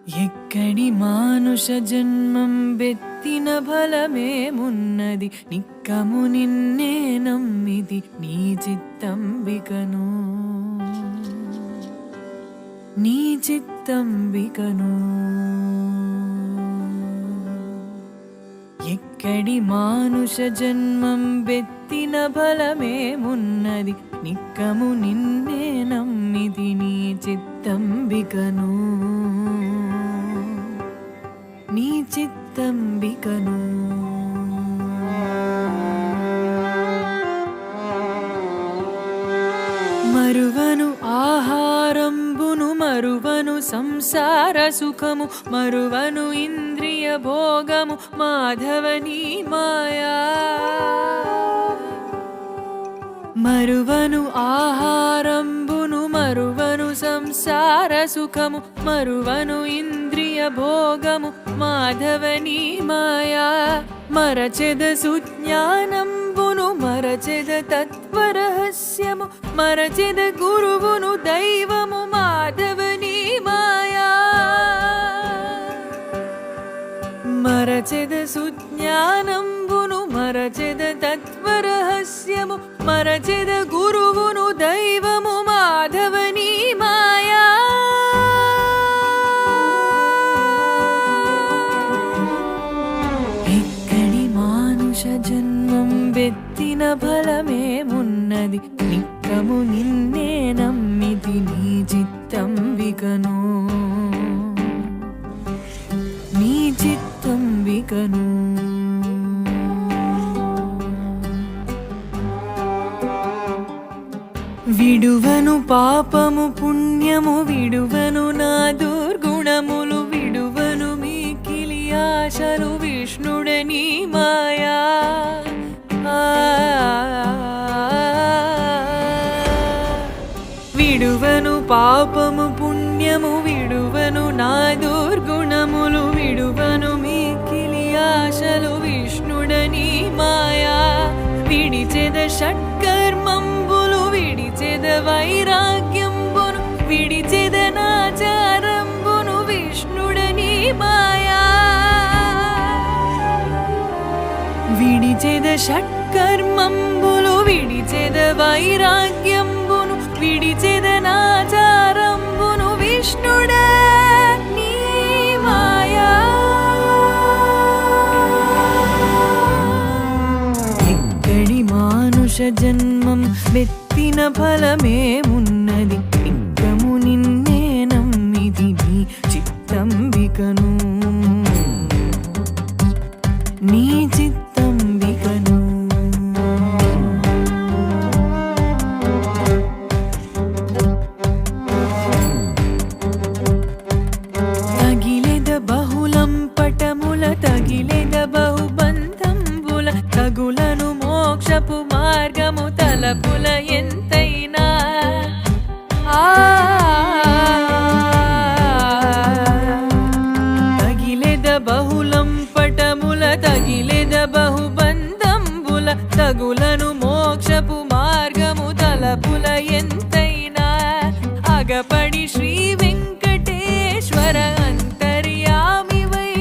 ఎక్కడి మానుష జన్మం బెత్తిన ఫలమేమున్నది నిక్కము నిన్నే నమ్మిది నీ చిత్తంబికను నీ చిత్తంబికను ఎక్కడి మానుష జన్మం బెత్తిన ఫలమేమున్నది నిక్కము నిన్నే నమ్మిది నీ చిత్తంబికను నీ చిత్తంబికను మరువను ఆహారంబును మరువను సంసార సుఖము మరువను ఇంద్రియ భోగము మాధవనీ మాయా మరువను ఆహారంబును మరువను సంసార సుఖము మరువను ఇంద్రియ భోగము మాధవనీ మాయా మరచెద సుజ్ఞానంబును మరచెద తత్వరహస్యము మరచెద గురువును దైవము మాధవనీ మాయా మరచెద సుజ్ఞానంబును మరచెద తత్వరహస్యము మరచెద గురువును దైవము మాధవనీ మాయా ఎక్కడి మానుష జన్మం బెత్తిన ఫలమేమున్నది నిక్కము నిన్నే నమ్మిది నీ చిత్తంబికను నీ చిత్తంబికను విడువను పాపము పుణ్యము విడువను నా దుర్గుణములు విడువను మికిలి ఆశలు విష్ణుడని మాయా విడువను పాపము పుణ్యము విడువను నా దుర్గుణములు విడువను మికిలి ఆశలు విష్ణుడని మాయా విడిచెద షట్కర్మంబులు విడిచెద వైరాగ్యంబును విడిచెద నాచారంబును విష్ణుడని మాయా విడిచెద షట్కర్మంబులు విడిచెద వైరాగ్యంబును విడిచెద నాచారంబును విష్ణుడని మాయా ఎక్కడి మానుష జన్మం బెత్తిన ఫలమేమున్నది నిక్కము నిన్నే నమ్మిది నీ చిత్తంబికను నీ చిత్తంబికను తగిలెద బహుళం పటముల తగిలెద బహుబంధంబుల తగులను మోక్షపు మార్గము తలపుల ఎంతైనా తగిలెద బహుళం పటముల తగిలెద బహుబంధంబుల తగులను మోక్షపు మార్గము తలపుల ఎంతైనా అగపడి శ్రీ వెంకటేశ్వర అంతర్యామివై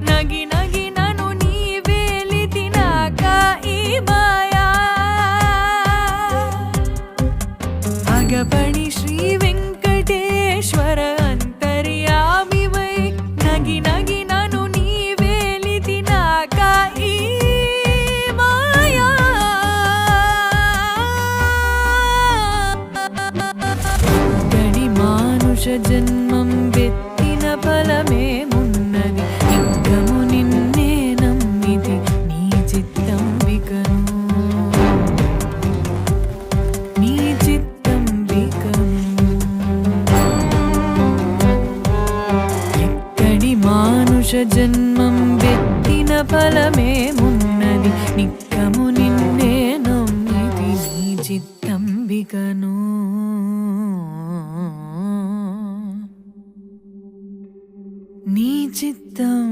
నగి నగి నను నీవేలితి నాకా ఈ మాయా అగపడి శ్రీ వెంకటేశ్వర అంతర్యామివై నగి నగి నను నీవేలితి నాకా ఈ మాయా గడి మానుష జన్మం బెత్తిన ఫలమేమున్నది నిక్కము నిన్నే నమ్మిది నీ చిత్తంబికను నీ చిత్తంబికను ఎక్కడి మానుష జన్మం బెత్తిన ఫలమేమున్నది నిక్కము నిన్నే నమ్మిది నీ చిత్తంబికను నీ చిత్తం